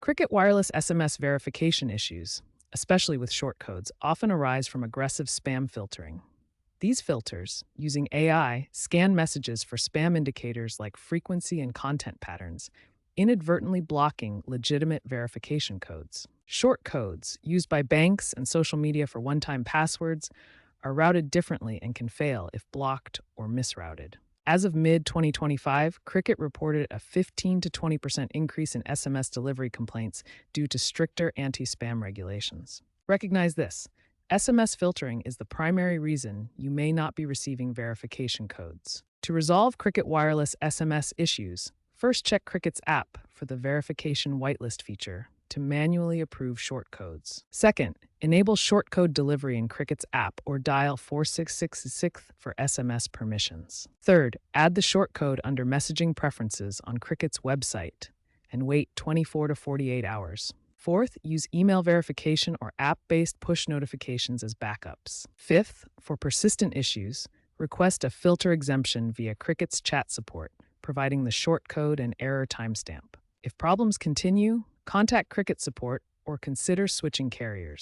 Cricket wireless SMS verification issues, especially with shortcodes, often arise from aggressive spam filtering. These filters, using AI, scan messages for spam indicators like frequency and content patterns, inadvertently blocking legitimate verification codes. Short codes, used by banks and social media for one time passwords, are routed differently and can fail if blocked or misrouted. As of mid 2025, Cricket reported a 15 to 20% increase in SMS delivery complaints due to stricter anti spam regulations. Recognize this: SMS filtering is the primary reason you may not be receiving verification codes. To resolve Cricket wireless SMS issues, first check Cricket's app for the verification whitelist feature to manually approve shortcodes. Second, enable shortcode delivery in Cricket's app or dial 4666 for SMS permissions. Third, add the shortcode under messaging preferences on Cricket's website and wait 24 to 48 hours. Fourth, use email verification or app-based push notifications as backups. Fifth, for persistent issues, request a filter exemption via Cricket's chat support, providing the shortcode and error timestamp. If problems continue, contact Cricket support or consider switching carriers.